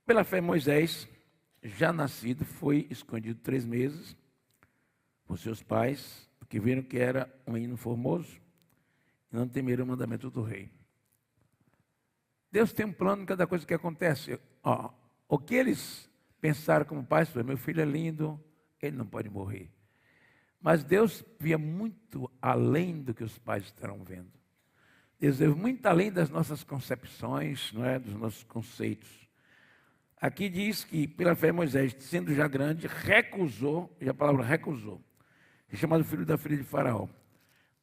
Pela fé, Moisés, já nascido, foi escondido 3 meses por seus pais, porque viram que era um menino formoso e não temeram o mandamento do rei. Deus tem um plano em cada coisa que acontece. O que eles pensaram como pais foi: meu filho é lindo, ele não pode morrer. Mas Deus via muito além do que os pais estavam vendo. Deus vê muito além das nossas concepções, não é? Dos nossos conceitos. Aqui diz que, pela fé, Moisés, sendo já grande, recusou, e a palavra recusou, é chamado filho da filha de Faraó.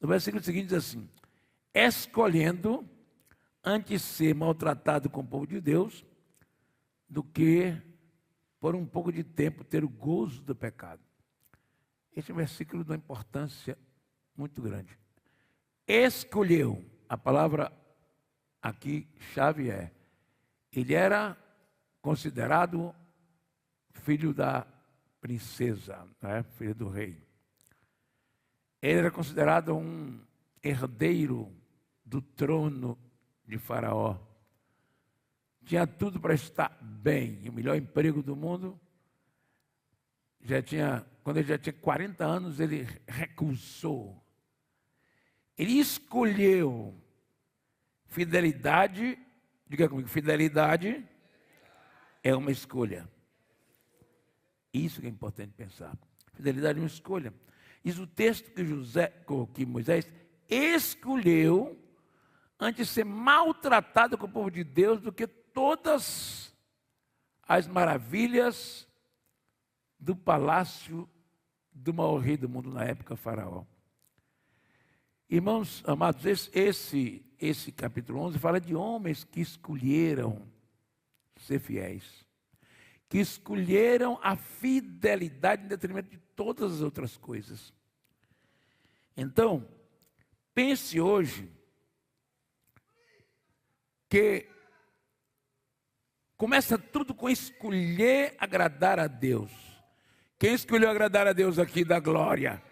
No versículo seguinte diz assim: escolhendo antes ser maltratado com o povo de Deus, do que por um pouco de tempo ter o gozo do pecado. Este é um versículo de uma importância muito grande. Escolheu, a palavra aqui chave é, ele era considerado filho da princesa, né? Filho do rei. Ele era considerado um herdeiro do trono de Faraó. Tinha tudo para estar bem, o melhor emprego do mundo. Quando ele já tinha 40 anos, ele recusou. Ele escolheu fidelidade. Diga comigo, fidelidade é uma escolha. Isso que é importante pensar. Fidelidade é uma escolha. Diz o texto que Moisés escolheu antes de ser maltratado com o povo de Deus do que todas as maravilhas do palácio do maior rei do mundo na época, Faraó. Irmãos amados, esse capítulo 11 fala de homens que escolheram ser fiéis, que escolheram a fidelidade em detrimento de todas as outras coisas. Então, pense hoje que começa tudo com escolher agradar a Deus. Quem escolheu agradar a Deus aqui da glória?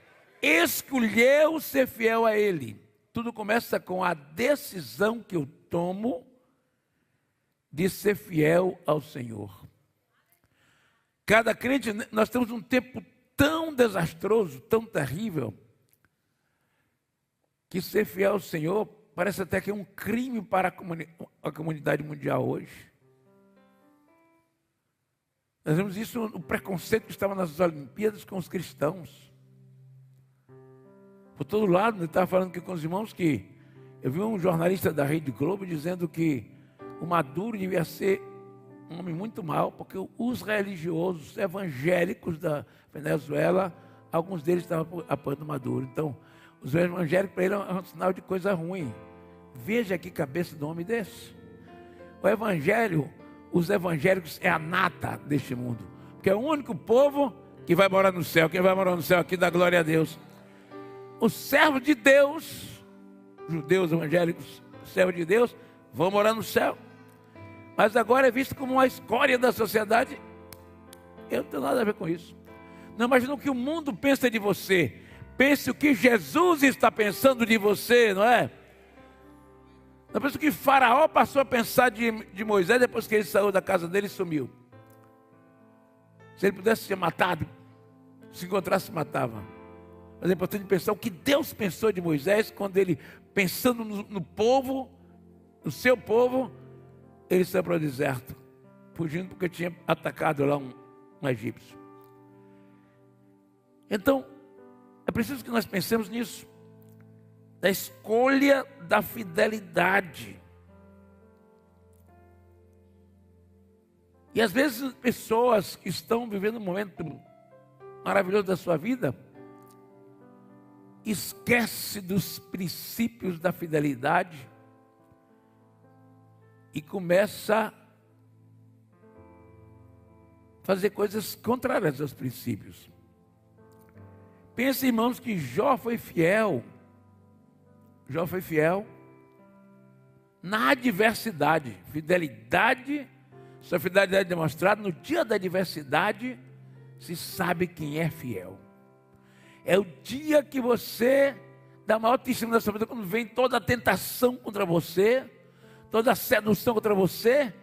Escolheu ser fiel a Ele. Tudo começa com a decisão que eu tomo de ser fiel ao Senhor. Cada crente, nós temos um tempo tão desastroso, tão terrível, que ser fiel ao Senhor parece até que é um crime para a comunidade mundial hoje. Nós vemos isso no preconceito que estava nas Olimpíadas com os cristãos. Por todo lado, eu estava falando aqui com os irmãos que eu vi um jornalista da Rede Globo dizendo que o Maduro devia ser um homem muito mau, porque os religiosos evangélicos da Venezuela, alguns deles estavam apoiando o Maduro. Então, os evangélicos para ele é um sinal de coisa ruim. Veja que cabeça de um homem desse. O evangelho, os evangélicos é a nata deste mundo, porque é o único povo que vai morar no céu. Quem vai morar no céu aqui dá glória a Deus. Os servos de Deus, judeus evangélicos, servos de Deus, vão morar no céu. Mas agora é visto como uma escória da sociedade. Eu não tenho nada a ver com isso. Não imagina o que o mundo pensa de você. Pense o que Jesus está pensando de você, não é? Não pense o que Faraó passou a pensar de Moisés depois que ele saiu da casa dele e sumiu. Se ele pudesse ser matado, se encontrasse, se matava. Mas é importante pensar o que Deus pensou de Moisés quando ele, pensando no povo, no seu povo, ele saiu para o deserto, fugindo porque tinha atacado lá um egípcio. Então, é preciso que nós pensemos nisso, da escolha da fidelidade. E às vezes pessoas que estão vivendo um momento maravilhoso da sua vida, esquece dos princípios da fidelidade e começa a fazer coisas contrárias aos princípios. Pense, irmãos, que Jó foi fiel. Jó foi fiel na adversidade. Fidelidade, sua fidelidade demonstrada no dia da adversidade, se sabe quem é fiel. É o dia que você dá maior testemunho da sua vida, quando vem toda a tentação contra você, toda a sedução contra você,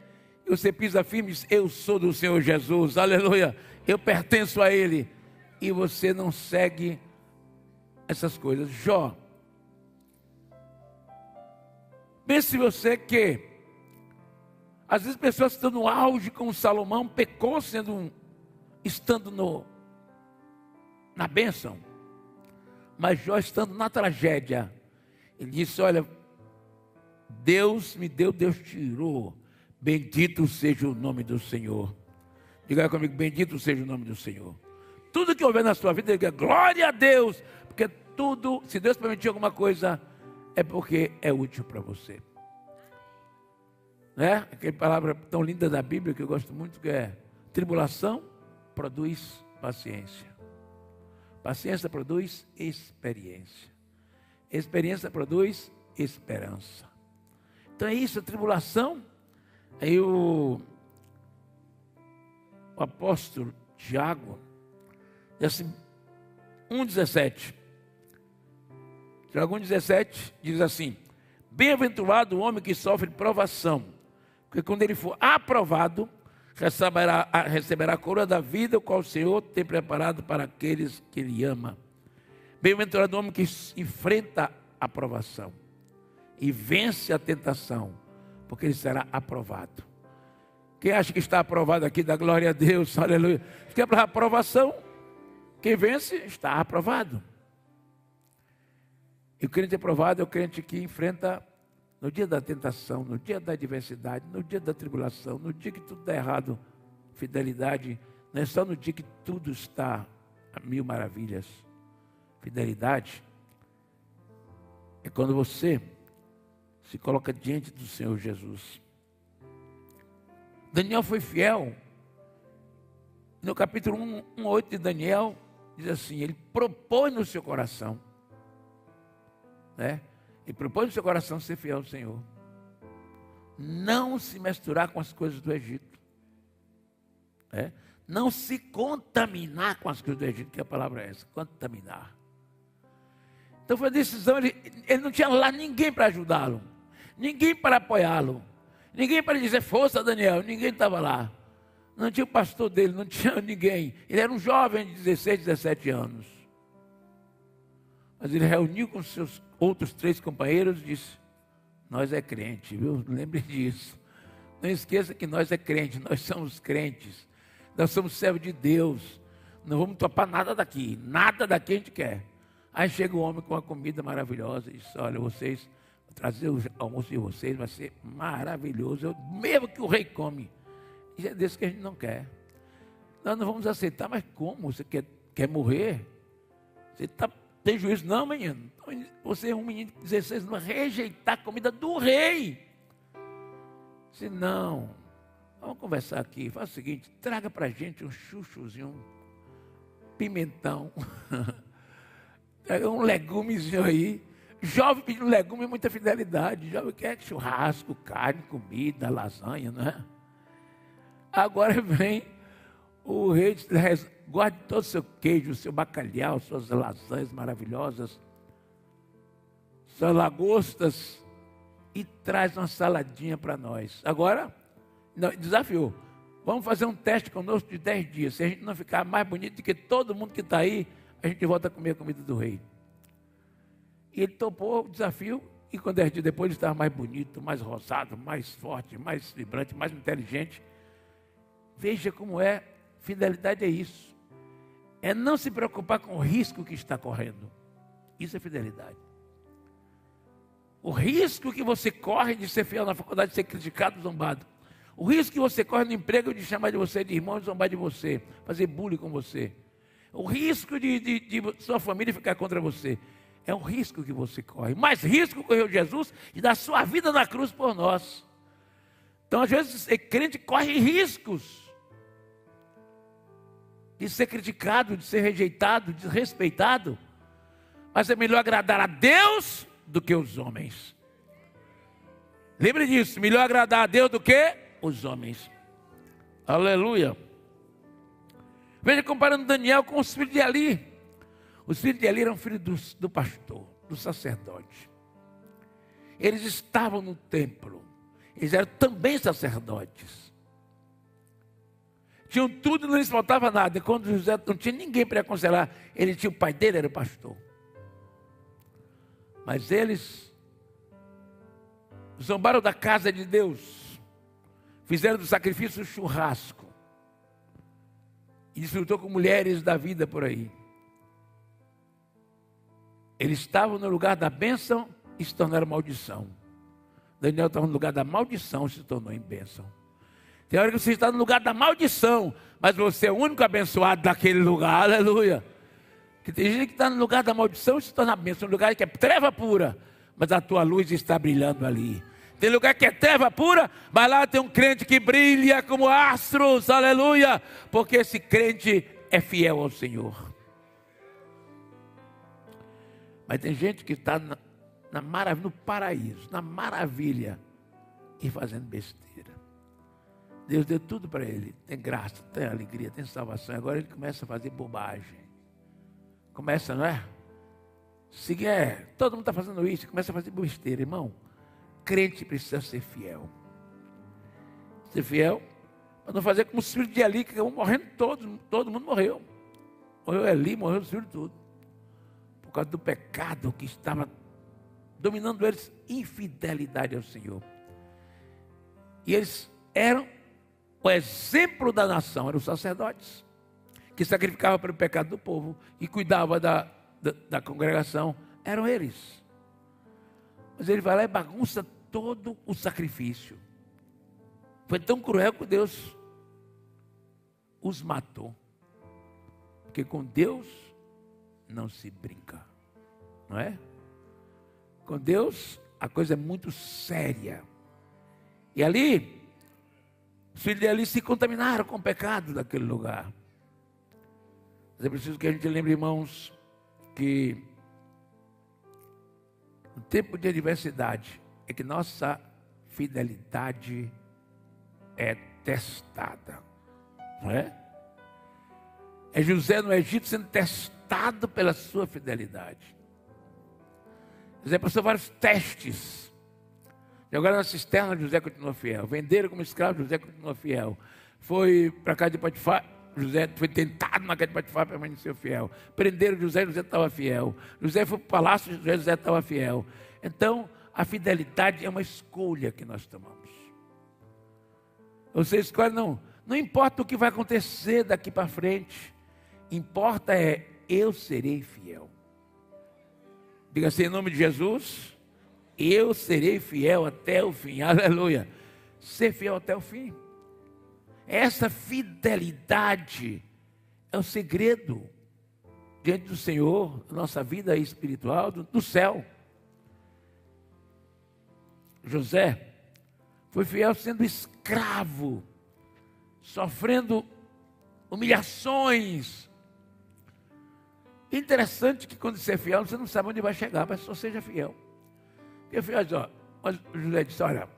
E você pisa firme e diz, eu sou do Senhor Jesus, aleluia, eu pertenço a Ele. E você não segue essas coisas. Jó, pense você que, às vezes pessoas estão no auge como Salomão, pecou estando na bênção. Mas Jó estando na tragédia, ele disse, olha, Deus me deu, Deus tirou. Bendito seja o nome do Senhor. Diga comigo, bendito seja o nome do Senhor. Tudo que houver na sua vida, diga glória a Deus. Porque tudo, se Deus permitir alguma coisa, é porque é útil para você. Né? Aquela palavra tão linda da Bíblia que eu gosto muito, que é tribulação produz paciência. Paciência produz experiência. Experiência produz esperança. Então é isso, a tribulação. Aí o apóstolo Tiago, diz assim, 1,17. Tiago 1,17 diz assim, bem-aventurado o homem que sofre provação, porque quando ele for aprovado, receberá a coroa da vida, o qual o Senhor tem preparado para aqueles que Ele ama. Bem-aventurado o homem que enfrenta a provação e vence a tentação, porque ele será aprovado. Quem acha que está aprovado aqui, dá glória a Deus, aleluia. Quer para a aprovação? Quem vence está aprovado. E o crente aprovado é o crente que enfrenta no dia da tentação, no dia da adversidade, no dia da tribulação, no dia que tudo dá errado. Fidelidade não é só no dia que tudo está a mil maravilhas. Fidelidade é quando você se coloca diante do Senhor Jesus. Daniel foi fiel. No capítulo 1:8 de Daniel, diz assim, ele propôs no seu coração, né? Ele propôs no seu coração ser fiel ao Senhor. Não se misturar com as coisas do Egito. Né? Não se contaminar com as coisas do Egito, que a palavra é essa, contaminar. Então foi a decisão, ele não tinha lá ninguém para ajudá-lo, ninguém para apoiá-lo, ninguém para dizer, força Daniel, ninguém estava lá. Não tinha o pastor dele, não tinha ninguém. Ele era um jovem de 16, 17 anos. Mas ele reuniu com seus outros 3 companheiros e disse, nós é crente, viu? Lembre disso. Não esqueça que nós é crente, nós somos crentes. Nós somos servos de Deus. Não vamos topar nada daqui a gente quer. Aí chega o homem com uma comida maravilhosa e diz, olha, vocês, vou trazer o almoço de vocês, vai ser maravilhoso. Mesmo que o rei come. E é desse que a gente não quer. Nós não vamos aceitar, mas como? Você quer morrer? Você tem juízo? Não, menino. Você é um menino de 16 anos, rejeitar a comida do rei. Se não, vamos conversar aqui. Faz o seguinte, traga pra gente um chuchuzinho, um pimentão, um legumezinho aí. Jovem pedindo legume é muita fidelidade. Jovem quer churrasco, carne, comida, lasanha, não é? Agora vem o rei, guarde todo o seu queijo, o seu bacalhau, suas lasanhas maravilhosas, suas lagostas, e traz uma saladinha para nós. Agora, desafiou. Vamos fazer um teste conosco de 10 dias. Se a gente não ficar mais bonito do que todo mundo que está aí, a gente volta a comer a comida do rei. E ele topou o desafio, e com 10 dias depois ele estava mais bonito, mais rosado, mais forte, mais vibrante, mais inteligente. Veja como é, fidelidade é isso. É não se preocupar com o risco que está correndo. Isso é fidelidade. O risco que você corre de ser fiel na faculdade, de ser criticado, zombado. O risco que você corre no emprego de chamar de você de irmão, de zombar de você, fazer bullying com você. O risco de sua família ficar contra você. É um risco que você corre. Mais risco correu Jesus e dar sua vida na cruz por nós. Então, às vezes, o crente corre riscos de ser criticado, de ser rejeitado, desrespeitado. Mas é melhor agradar a Deus do que os homens. Lembre disso, melhor agradar a Deus do que os homens. Aleluia. Veja, comparando Daniel com os filhos de Eli. Os filhos de Eli eram filhos do pastor, do sacerdote. Eles estavam no templo. Eles eram também sacerdotes. tinham tudo e não lhes faltava nada. E quando José não tinha ninguém para aconselhar, ele tinha o pai dele, era o pastor. Mas eles zombaram da casa de Deus, fizeram do sacrifício churrasco, e desfrutou com mulheres da vida por aí. Eles estavam no lugar da bênção e se tornaram maldição. Daniel estava no lugar da maldição e se tornou em bênção. Tem hora que você está no lugar da maldição, mas você é o único abençoado daquele lugar, aleluia. Que tem gente que está no lugar da maldição e se torna bênção, no lugar que é treva pura, mas a tua luz está brilhando ali. Tem lugar que é treva pura, mas lá tem um crente que brilha como astros, aleluia, porque esse crente é fiel ao Senhor. Mas tem gente que está na maravilha, no paraíso, na maravilha, e fazendo besteira. Deus deu tudo para ele, tem graça, tem alegria, tem salvação. Agora ele começa a fazer bobagem. Começa, não é? Todo mundo está fazendo isso, começa a fazer besteira, irmão. Crente precisa ser fiel. Ser fiel, para não fazer como os filhos de Eli, que vão morrendo todos, todo mundo morreu. Morreu Eli, morreu os filhos todos. Por causa do pecado que estava dominando eles, infidelidade ao Senhor. E eles eram o exemplo da nação, eram os sacerdotes, que sacrificavam pelo pecado do povo e cuidavam da congregação, eram eles. Mas ele vai lá e bagunça todo o sacrifício. Foi tão cruel que Deus os matou. Porque com Deus não se brinca, não é? Com Deus a coisa é muito séria. E ali, os filhos de Eli se contaminaram com o pecado daquele lugar. Mas é preciso que a gente lembre, irmãos, que no tempo de adversidade é que nossa fidelidade é testada, não é? É José no Egito sendo testado pela sua fidelidade. José passou vários testes. Jogaram na cisterna, José continuou fiel. Venderam como escravo, José continuou fiel. Foi para a casa de Potifar, José foi tentado na casa de Potifar, permaneceu fiel. Prenderam José, José estava fiel. José foi para o palácio, José estava fiel. Então, a fidelidade é uma escolha que nós tomamos. Você escolhe, não importa o que vai acontecer daqui para frente. Importa eu serei fiel. Diga assim, em nome de Jesus, eu serei fiel até o fim, aleluia. Ser fiel até o fim. Essa fidelidade é o segredo diante do Senhor, da nossa vida espiritual, do céu. José foi fiel sendo escravo, sofrendo humilhações. Interessante que quando você é fiel, você não sabe onde vai chegar, mas só seja fiel. Porque fiel, José disse, olha,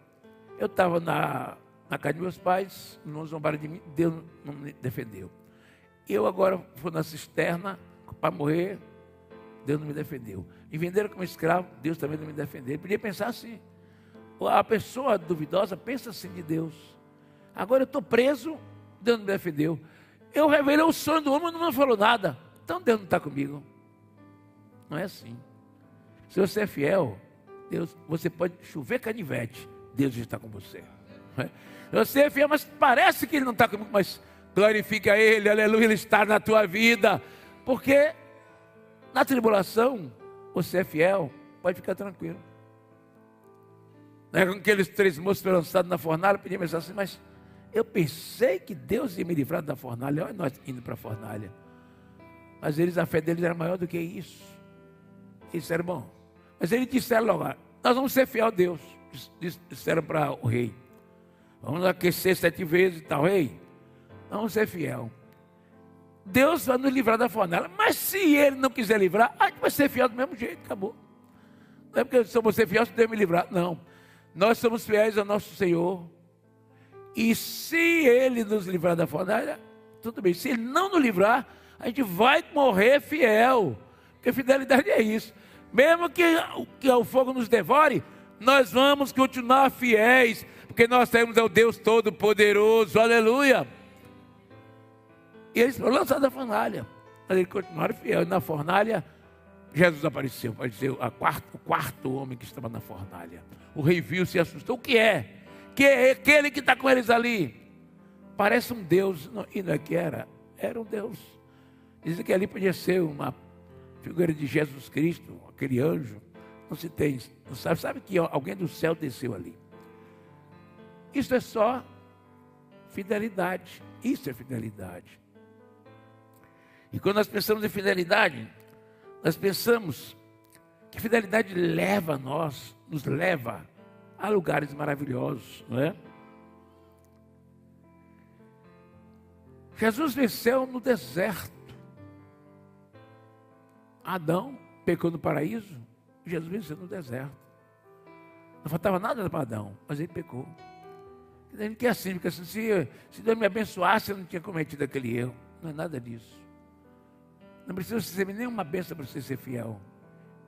eu estava na casa de meus pais, não zombaram de mim, Deus não me defendeu. Eu agora fui na cisterna para morrer, Deus não me defendeu. Me venderam como escravo, Deus também não me defendeu. Ele podia pensar assim. A pessoa duvidosa pensa assim de Deus. Agora eu estou preso, Deus não me defendeu. Eu revelei o sonho do homem, mas não me falou nada. Então Deus não está comigo. Não é assim. Se você é fiel, Deus, você pode chover canivete, Deus está com você. Você é fiel, mas parece que Ele não está comigo, mas glorifica Ele, aleluia, Ele está na tua vida. Porque na tribulação, você é fiel, pode ficar tranquilo. Não é com aqueles 3 moços foram lançados na fornalha, pediam pensar assim, mas eu pensei que Deus ia me livrar da fornalha, olha nós indo para a fornalha. Mas a fé deles era maior do que isso. Eles disseram, bom, mas eles disseram logo, nós vamos ser fiel a Deus, disseram para o rei. Vamos aquecer 7 vezes e tal, rei, vamos ser fiel. Deus vai nos livrar da fornalha, mas se Ele não quiser livrar, a gente vai ser fiel do mesmo jeito, acabou. Não é porque eu vou ser fiel se Deus me livrar, não. Nós somos fiéis ao nosso Senhor. E se Ele nos livrar da fornalha, tudo bem. Se Ele não nos livrar, a gente vai morrer fiel. Porque fidelidade é isso. Mesmo que o fogo nos devore, nós vamos continuar fiéis. Porque nós temos ao Deus Todo-Poderoso. Aleluia. E eles foram lançados da fornalha. Mas eles continuaram fiéis. Na fornalha, Jesus apareceu o quarto homem que estava na fornalha. O rei viu, se assustou. O que é? Que é aquele que está com eles ali? Parece um Deus. Não, e não é que era? Era um Deus. Dizem que ali podia ser uma figura de Jesus Cristo, aquele anjo. Não se tem, não sabe que alguém do céu desceu ali. Isso é só fidelidade. Isso é fidelidade. E quando nós pensamos em fidelidade, nós pensamos que fidelidade nos leva a lugares maravilhosos, não é? Jesus venceu no deserto. Adão pecou no paraíso, Jesus venceu no deserto. Não faltava nada para Adão, mas ele pecou. Ele quer assim, porque assim, se Deus me abençoasse, eu não tinha cometido aquele erro. Não é nada disso. Não precisa ser nenhuma bênção para você ser fiel.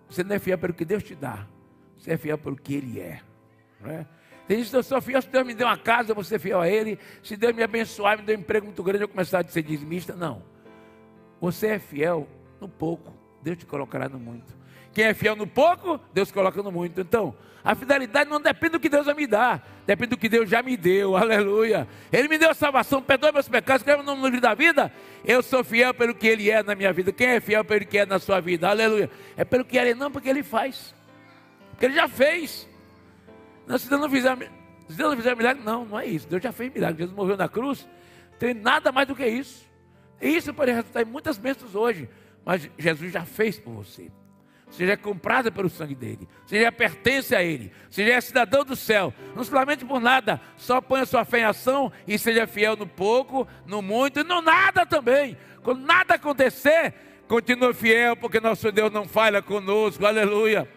Você não é fiel pelo que Deus te dá. Você é fiel pelo que Ele é. Não é? Tem gente que eu sou fiel, se Deus me deu uma casa, eu vou ser fiel a Ele. Se Deus me abençoar, me deu um emprego muito grande, eu vou começar a ser dizimista. Não. Você é fiel no pouco, Deus te colocará no muito. Quem é fiel no pouco, Deus coloca no muito. Então, a fidelidade não depende do que Deus vai me dar, depende do que Deus já me deu, aleluia. Ele me deu a salvação, perdoa meus pecados, escreve o nome no livro da vida. Eu sou fiel pelo que Ele é na minha vida. Quem é fiel pelo que é na sua vida, aleluia. É pelo que Ele é, não porque Ele faz, porque Ele já fez. Não, se Deus não fizer milagre, não é isso. Deus já fez milagre, Jesus morreu na cruz, não tem nada mais do que isso. E isso pode resultar em muitas bênçãos hoje, mas Jesus já fez por você. Você já é comprada pelo sangue dele, você já pertence a ele, você já é cidadão do céu. Não se lamente por nada, só ponha sua fé em ação e seja fiel no pouco, no muito e no nada também. Quando nada acontecer, continue fiel, porque nosso Deus não falha conosco, aleluia.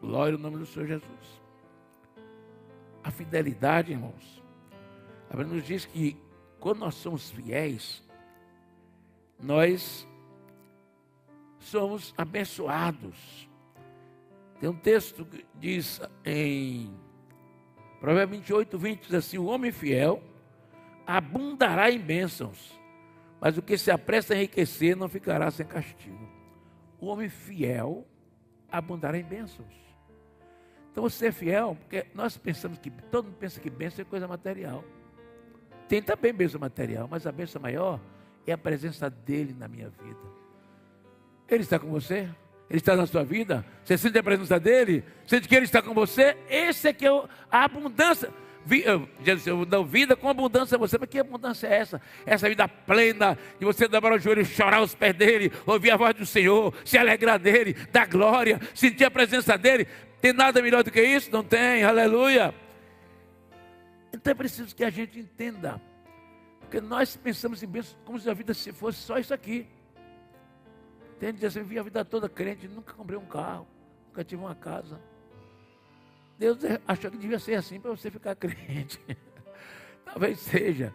Glória ao nome do Senhor Jesus. A fidelidade, irmãos, a Bíblia nos diz que quando nós somos fiéis, nós somos abençoados. Tem um texto que diz em Provérbios 28, 20, diz assim: o homem fiel abundará em bênçãos, mas o que se apressa a enriquecer não ficará sem castigo. O homem fiel abundará em bênçãos. Então você é fiel, porque nós pensamos que, todo mundo pensa que bênção é coisa material. Tem também bênção material, mas a bênção maior é a presença dele na minha vida. Ele está com você? Ele está na sua vida? Você sente a presença dele? Sente que ele está com você? Esse é que é a abundância. Jesus, eu dou vida com abundância a você. Mas que abundância é essa? Essa vida plena, de você dobrar o joelho, chorar aos pés dele, ouvir a voz do Senhor, se alegrar dele, dar glória, sentir a presença dele. Tem nada melhor do que isso? Não tem, aleluia. Então é preciso que a gente entenda, porque nós pensamos em bênção como se a vida fosse só isso aqui. Tem gente que diz assim: eu vi a vida toda crente, nunca comprei um carro, nunca tive uma casa. Deus achou que devia ser assim para você ficar crente. Talvez seja.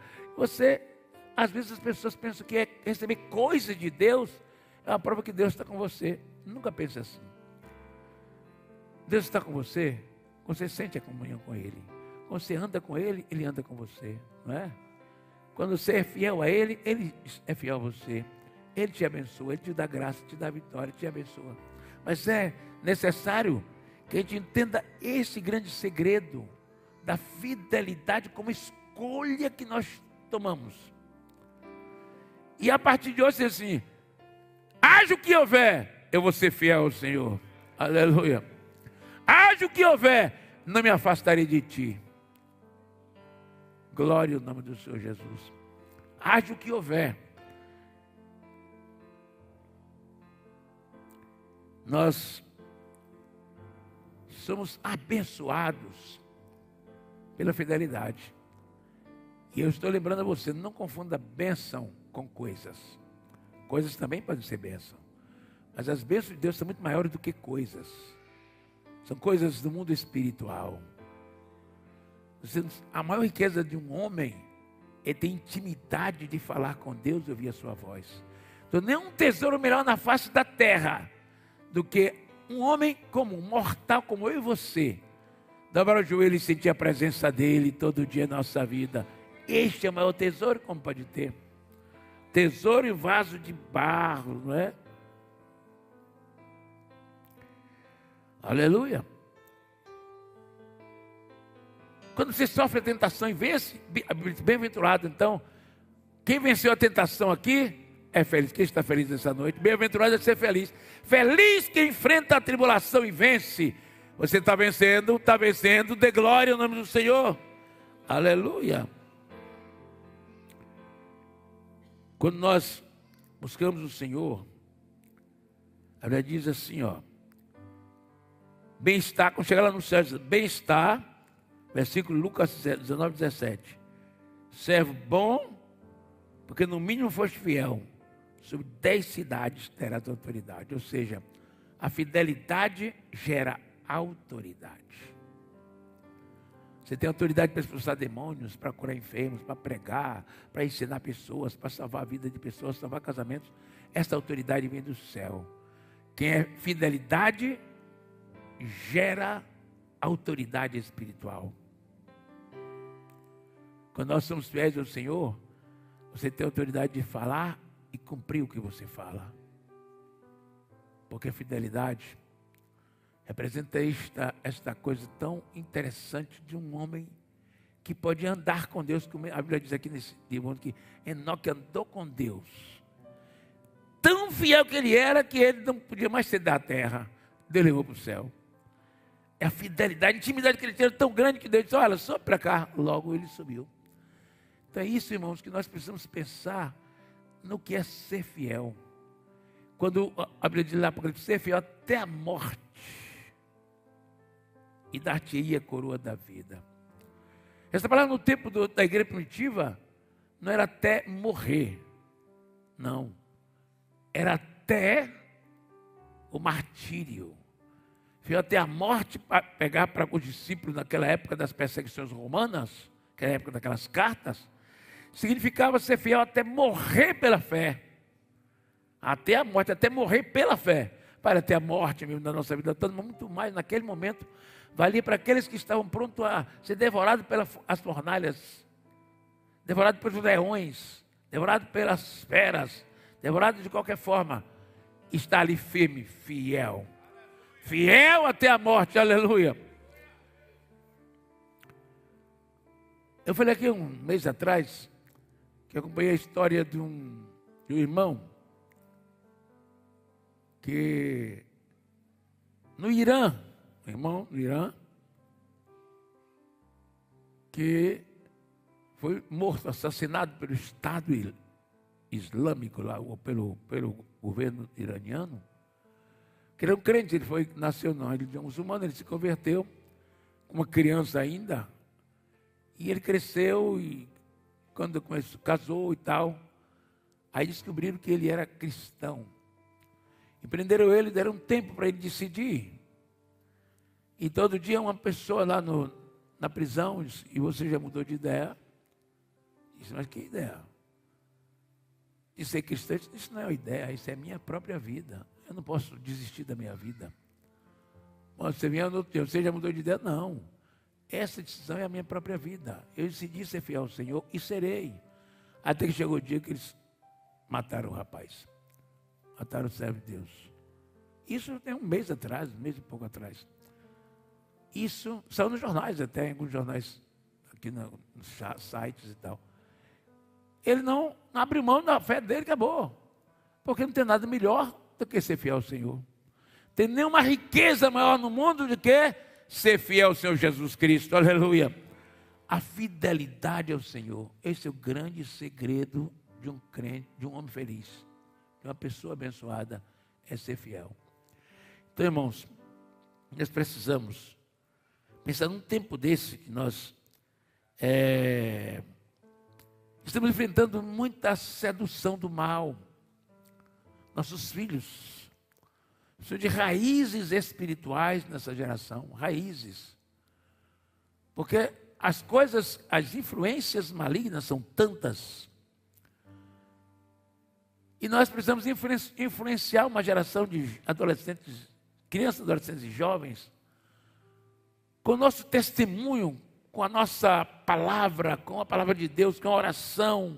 Às vezes as pessoas pensam que receber coisa de Deus é uma prova que Deus está com você. Nunca pense assim. Deus está com você, você sente a comunhão com Ele. Quando você anda com Ele, Ele anda com você, não é? Quando você é fiel a Ele, Ele é fiel a você. Ele te abençoa, Ele te dá graça, te dá vitória, te abençoa. Mas é necessário que a gente entenda esse grande segredo da fidelidade como escolha que nós tomamos. E a partir de hoje, assim, haja o que houver, eu vou ser fiel ao Senhor. Aleluia. Haja o que houver, não me afastarei de ti. Glória ao nome do Senhor Jesus. Haja o que houver. Nós somos abençoados pela fidelidade. E eu estou lembrando a você, não confunda bênção com coisas. Coisas também podem ser bênção. Mas as bênçãos de Deus são muito maiores do que coisas. São coisas do mundo espiritual. A maior riqueza de um homem é ter intimidade de falar com Deus e ouvir a sua voz. Então, nenhum tesouro melhor na face da terra do que um homem comum, mortal como eu e você, dobrar o joelho e sentir a presença dEle todo dia na nossa vida. Este é o maior tesouro como pode ter. Tesouro em vaso de barro, não é? Aleluia. Quando você sofre a tentação e vence, bem-aventurado. Então, quem venceu a tentação aqui é feliz. Quem está feliz nessa noite? Bem-aventurado é ser feliz. Feliz quem enfrenta a tribulação e vence. Você está vencendo, dê glória ao nome do Senhor. Aleluia. Quando nós buscamos o Senhor, a Bíblia diz assim, ó. Bem-estar, quando chegar lá no céu, bem-estar, versículo Lucas 19, 17. Servo bom, porque no mínimo foste fiel, sobre 10 cidades terás autoridade. Ou seja, a fidelidade gera autoridade. Você tem autoridade para expulsar demônios, para curar enfermos, para pregar, para ensinar pessoas, para salvar a vida de pessoas, salvar casamentos. Essa autoridade vem do céu. Quem é fidelidade gera autoridade espiritual. Quando nós somos fiéis ao Senhor, você tem autoridade de falar e cumprir o que você fala. Porque a fidelidade representa esta coisa tão interessante de um homem que pode andar com Deus, como a Bíblia diz aqui nesse livro, que Enoque andou com Deus. Tão fiel que ele era, que ele não podia mais ser da terra. Deus levou para o céu. É a fidelidade, a intimidade que ele tinha tão grande que Deus disse, olha, sobe para cá. Logo ele subiu. Então é isso, irmãos, que nós precisamos pensar no que é ser fiel. Quando a Bíblia diz lá, para ser fiel até a morte, e dar-te-ia a coroa da vida. Essa palavra no tempo da igreja primitiva, não era até morrer, não. Era até o martírio. Fiel até a morte, para pegar para os discípulos naquela época das perseguições romanas, que era a época daquelas cartas, significava ser fiel até morrer pela fé. Até a morte, até morrer pela fé. Para até a morte mesmo da nossa vida, tanto muito mais naquele momento, valia para aqueles que estavam prontos a ser devorados pelas fornalhas, devorados pelos leões, devorados pelas feras, devorados de qualquer forma. Está ali firme, fiel. Fiel até a morte, aleluia. Eu falei aqui um mês atrás, que acompanhei a história de um irmão, que no Irã, irmão no Irã, que foi morto, assassinado pelo Estado Islâmico, lá, ou pelo governo iraniano, que era um crente, ele nasceu na religião muçulmana, ele se converteu, uma criança ainda, e ele cresceu, e quando casou e tal, aí descobriram que ele era cristão. E prenderam ele, deram um tempo para ele decidir. E todo dia uma pessoa lá na prisão disse, e você já mudou de ideia? Disse, mas que ideia? De ser cristão? Isso não é uma ideia, isso é a minha própria vida. Eu não posso desistir da minha vida. Você já mudou de ideia? Não. Essa decisão é a minha própria vida. Eu decidi ser fiel ao Senhor e serei. Até que chegou o dia que eles mataram o rapaz. Mataram o servo de Deus. Isso tem um mês atrás, um mês e pouco atrás. Isso saiu nos jornais até, em alguns jornais aqui nos sites e tal. Ele não abriu mão da fé dele, acabou. Porque não tem nada melhor do que ser fiel ao Senhor. Tem nenhuma riqueza maior no mundo do que ser fiel ao Senhor Jesus Cristo. Aleluia. A fidelidade ao Senhor. Esse é o grande segredo de um crente, de um homem feliz. De uma pessoa abençoada, é ser fiel. Então, irmãos, nós precisamos pensar num tempo desse que nós estamos enfrentando muita sedução do mal. Nossos filhos precisam de raízes espirituais nessa geração, raízes. Porque as influências malignas são tantas. E nós precisamos influenciar uma geração de adolescentes, crianças, adolescentes e jovens, com o nosso testemunho, com a nossa palavra, com a palavra de Deus, com a oração.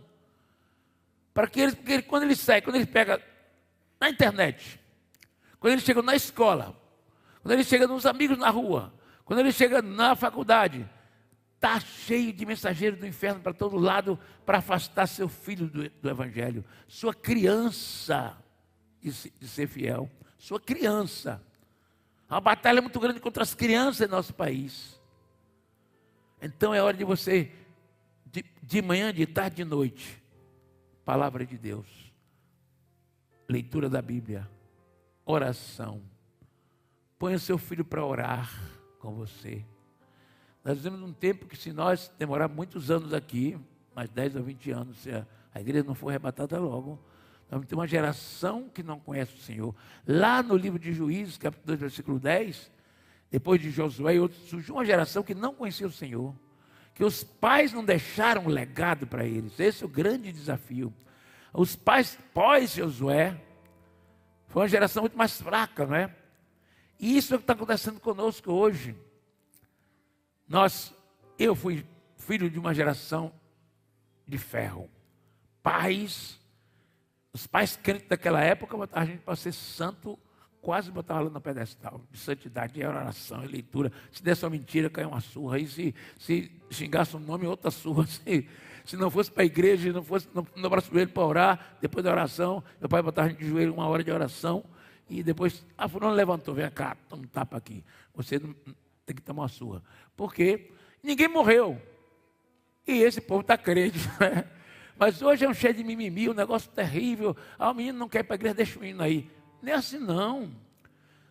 Para que porque quando ele sai, quando ele pega na internet, quando ele chega na escola, quando ele chega nos amigos na rua, quando ele chega na faculdade, está cheio de mensageiros do inferno para todo lado para afastar seu filho do Evangelho, sua criança de ser fiel, sua criança. Há uma batalha muito grande contra as crianças em nosso país. Então é hora de você, de manhã, de tarde, de noite, palavra de Deus, leitura da Bíblia, oração. Ponha seu filho para orar com você. Nós vivemos num tempo que, se nós demorar muitos anos aqui, mais 10 ou 20 anos, se a igreja não for arrebatada logo, nós vamos ter uma geração que não conhece o Senhor. Lá no livro de Juízes, capítulo 2, versículo 10, depois de Josué e outros, surgiu uma geração que não conhecia o Senhor, que os pais não deixaram um legado para eles. Esse é o grande desafio. Os pais pós-Josué foi uma geração muito mais fraca, não é? E isso é o que está acontecendo conosco hoje. Eu fui filho de uma geração de ferro. Os pais crentes daquela época botavam a gente para ser santo, quase botavam lá no pedestal, de santidade, de oração, e leitura. Se desse uma mentira, caia uma surra. E se xingasse um nome, outra surra. Se não fosse para a igreja, não fosse no braço joelho para orar, depois da oração, meu pai botava a gente de joelho 1 hora de oração, e depois, fulano levantou, vem cá, toma um tapa aqui. Você não tem que tomar uma surra. Por quê? Ninguém morreu. E esse povo está crente, né? Mas hoje é um cheio de mimimi, um negócio terrível. O menino não quer ir para a igreja, deixa o menino aí. Não é assim, não.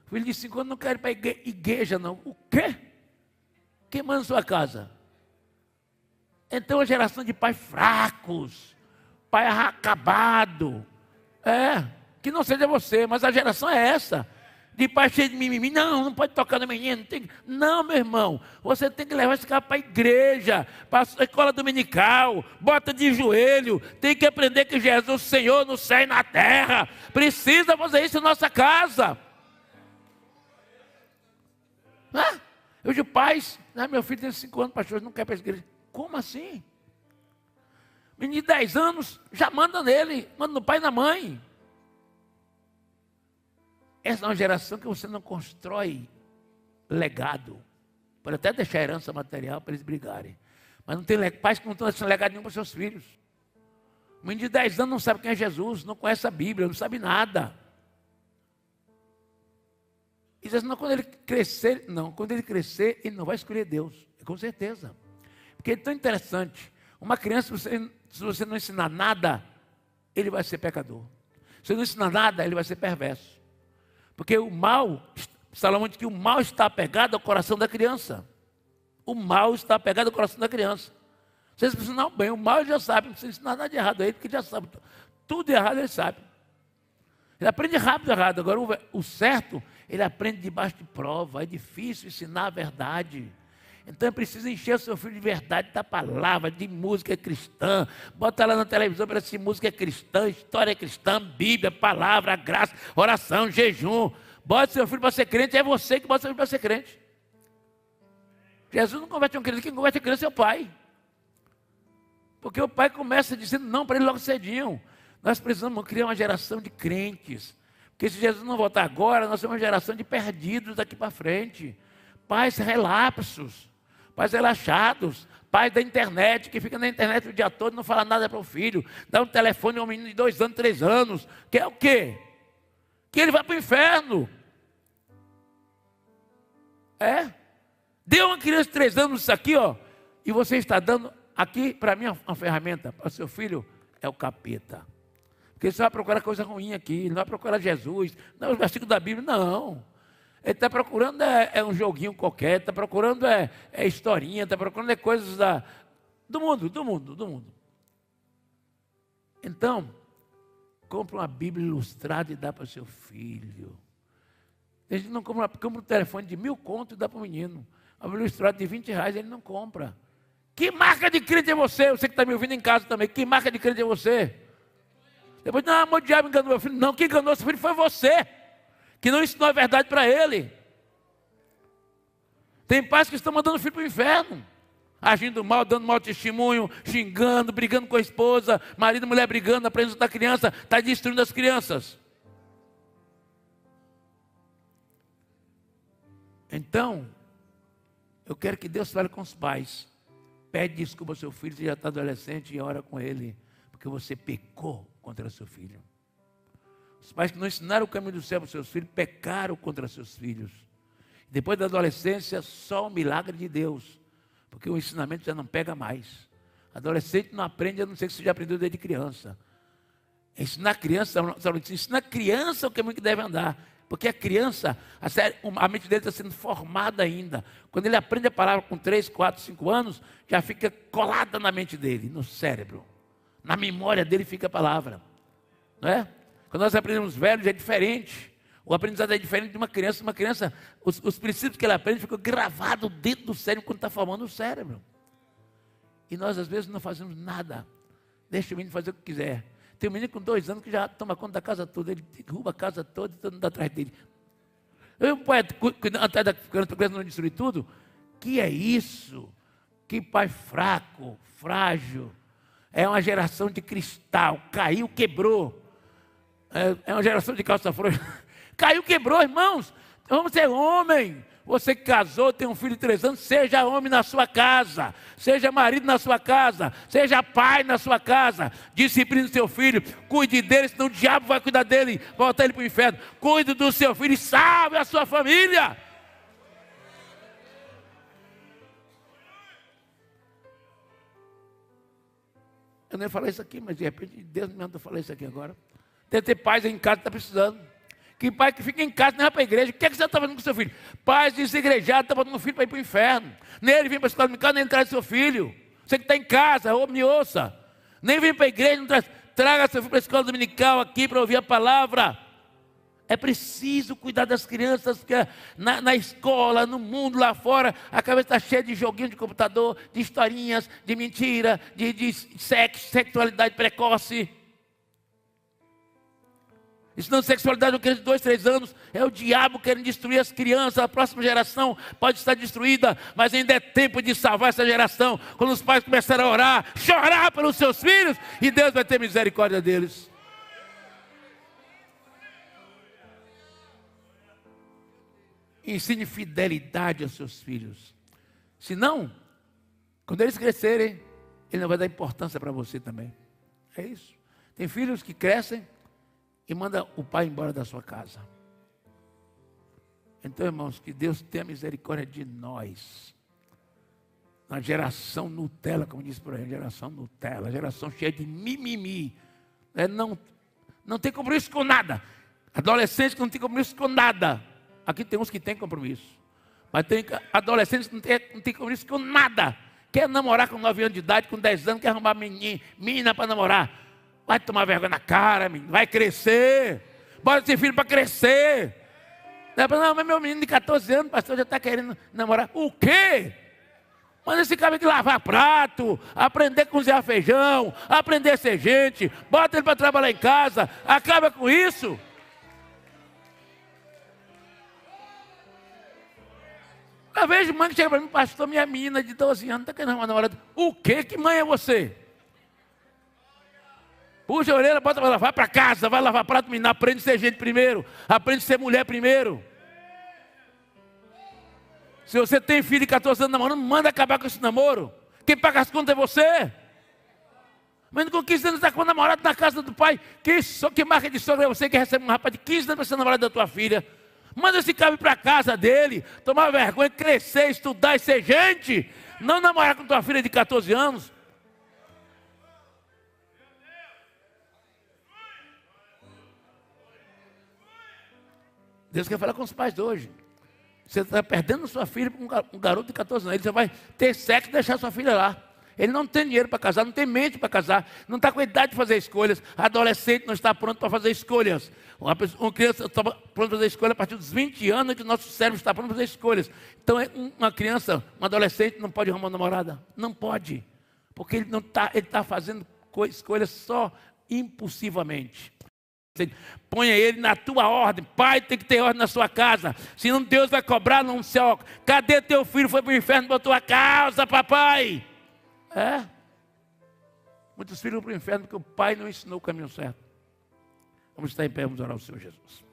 O filho de 5 anos não quer ir para a igreja, não. O quê? Quem manda na sua casa? Então, a geração de pais fracos, pai acabado. Que não seja você, mas a geração é essa. De pai cheio de mimimi, não pode tocar no menino. Não, meu irmão, você tem que levar esse cara para a igreja, para a escola dominical, bota de joelho, tem que aprender que Jesus, o Senhor, no céu e na terra, precisa fazer isso em nossa casa. Hoje o pai, meu filho tem 5 anos, pastor, não quer ir para a igreja. Como assim? Menino de 10 anos, já manda nele, manda no pai e na mãe. Essa é uma geração que você não constrói legado. Pode até deixar herança material para eles brigarem. Mas não tem pais que não estão deixando legado nenhum para seus filhos. O menino de 10 anos não sabe quem é Jesus, não conhece a Bíblia, não sabe nada. E diz assim, quando ele crescer, ele não vai escolher Deus. Com certeza. Porque é tão interessante. Uma criança, se você não ensinar nada, ele vai ser pecador. Se você não ensinar nada, ele vai ser perverso. Porque o mal, Salomão diz que o mal está apegado ao coração da criança. O mal está apegado ao coração da criança. Se você ensinar bem, o mal ele já sabe, não precisa ensinar nada de errado a ele, porque ele já sabe. Tudo errado ele sabe. Ele aprende rápido errado. Agora o certo, ele aprende debaixo de prova. É difícil ensinar a verdade. Então é preciso encher o seu filho de verdade da palavra, de música cristã. Bota lá na televisão para assistir música cristã, história cristã, Bíblia, palavra, graça, oração, jejum. Bota seu filho para ser crente, é você que bota seu filho para ser crente. Jesus não converte um criança, quem converte a criança é o pai. Porque o pai começa dizendo não para ele logo cedinho. Nós precisamos criar uma geração de crentes. Porque se Jesus não voltar agora, nós somos uma geração de perdidos daqui para frente. Pais relapsos. Pais relaxados, pais da internet, que fica na internet o dia todo e não fala nada para o filho, dá um telefone a um menino de 2 anos, 3 anos, que é o quê? Que ele vai para o inferno. Dê uma criança de 3 anos isso aqui, e você está dando aqui, para mim, uma ferramenta, para o seu filho, é o capeta. Porque você vai procurar coisa ruim aqui, ele não vai procurar Jesus, não, os versículos da Bíblia, não. Ele está procurando um joguinho qualquer, está procurando historinha, está procurando coisas do mundo. Então, compra uma Bíblia ilustrada e dá para o seu filho. A gente não compra um telefone de 1.000 contos e dá para o menino. Uma Bíblia ilustrada de R$20 ele não compra. Que marca de crente é você? Você que está me ouvindo em casa também, que marca de crente é você? Depois, não, o diabo enganou meu filho. Não, quem enganou seu filho foi você, que não ensinou a verdade para ele. Tem pais que estão mandando o filho para o inferno, agindo mal, dando mau testemunho, xingando, brigando com a esposa, marido e mulher brigando na presença da criança, está destruindo as crianças. Então, eu quero que Deus fale com os pais. Pede desculpa ao seu filho, se já está adolescente, e ora com ele, porque você pecou contra seu filho. Os pais que não ensinaram o caminho do céu para os seus filhos, pecaram contra seus filhos. Depois da adolescência, só o milagre de Deus, porque o ensinamento já não pega mais. Adolescente não aprende, a não ser que você já aprendeu desde criança. Ensinar a criança, ensina a criança o caminho que deve andar. Porque a criança, a mente dele está sendo formada ainda. Quando ele aprende a palavra com 3, 4, 5 anos, já fica colada na mente dele, no cérebro. Na memória dele fica a palavra. Não é? Quando nós aprendemos velhos é diferente. O aprendizado é diferente de uma criança. Uma criança, os princípios que ela aprende ficam gravados dentro do cérebro quando está formando o cérebro. E nós às vezes não fazemos nada. Deixa o menino fazer o que quiser. Tem um menino com 2 anos que já toma conta da casa toda. Ele derruba a casa toda e todo mundo atrás dele. Eu, pai, atrás da criança não destruir tudo. Que é isso? Que pai fraco, frágil. É uma geração de cristal. Caiu, quebrou. É uma geração de calça frouxa. Caiu, quebrou, irmãos. Vamos ser homem. Você que casou, tem um filho de 3 anos, seja homem na sua casa, seja marido na sua casa, seja pai na sua casa, discipline o seu filho, cuide dele, senão o diabo vai cuidar dele, vai botar ele para o inferno. Cuide do seu filho e salve a sua família. Eu nem falei isso aqui, mas de repente Deus me mandou falar isso aqui agora. Deve ter pais aí em casa que está precisando. Que pai que fica em casa não vai para a igreja. O que é que você está fazendo com seu filho? Pais desigrejados estão botando o filho para ir para o inferno. Nem ele vem para a escola dominical, nem ele traz seu filho. Você que está em casa, me ouça. Nem vem para a igreja, não traz. Traga seu filho para a escola dominical aqui para ouvir a palavra. É preciso cuidar das crianças, porque na escola, no mundo lá fora, a cabeça está cheia de joguinho de computador, de historinhas, de mentira, de sexo, sexualidade precoce. Ensinando sexualidade no criança de 2, 3 anos, é o diabo querendo destruir as crianças. A próxima geração pode estar destruída, mas ainda é tempo de salvar essa geração. Quando os pais começarem a orar, chorar pelos seus filhos, e Deus vai ter misericórdia deles. Ensine fidelidade aos seus filhos. Senão, quando eles crescerem, ele não vai dar importância para você também. É isso. Tem filhos que crescem e manda o pai embora da sua casa. Então, irmãos, que Deus tenha misericórdia de nós. Na geração Nutella, como disse por aí, geração Nutella, geração cheia de mimimi. Não tem compromisso com nada. Adolescentes que não tem compromisso com nada. Aqui tem uns que têm compromisso. Mas tem adolescentes que não tem compromisso com nada. Quer namorar com 9 anos de idade, com 10 anos, quer arrumar menina para namorar. Vai tomar vergonha na cara, menino. Vai crescer. Bota esse filho para crescer. Não, mas meu menino de 14 anos, pastor, já está querendo namorar. O quê? Manda esse cara que lavar prato, aprender a cozinhar feijão, aprender a ser gente. Bota ele para trabalhar em casa. Acaba com isso. Eu vejo mãe que chega para mim, pastor, minha menina de 12 anos está querendo uma namorada. O quê? Que mãe é você? Puxa a orelha, bota para lavar, vai para casa, vai lavar prato, menina, aprende a ser gente primeiro, aprende a ser mulher primeiro. Se você tem filho de 14 anos namorando, manda acabar com esse namoro. Quem paga as contas é você. Mas com 15 anos está com um namorado na casa do pai. Que marca de sogra é você que recebe um rapaz de 15 anos para ser namorado da tua filha? Manda esse cara ir para a casa dele, tomar vergonha, crescer, estudar e ser gente. Não namorar com tua filha de 14 anos. Deus quer falar com os pais de hoje. Você está perdendo sua filha para um garoto de 14 anos. Ele vai ter sexo e deixar sua filha lá. Ele não tem dinheiro para casar, não tem mente para casar, não está com idade de fazer escolhas. Adolescente não está pronto para fazer escolhas. Uma criança está pronta para fazer escolha a partir dos 20 anos que o nosso cérebro está pronto para fazer escolhas. Então, uma criança, um adolescente não pode arrumar uma namorada. Não pode. Porque ele está fazendo escolhas só impulsivamente. Ponha ele na tua ordem. Pai, tem que ter ordem na sua casa. Senão Deus vai cobrar no céu. Cadê teu filho? Foi para o inferno por tua causa, papai. Muitos filhos vão para o inferno porque o pai não ensinou o caminho certo. Vamos estar em pé, vamos orar ao Senhor Jesus.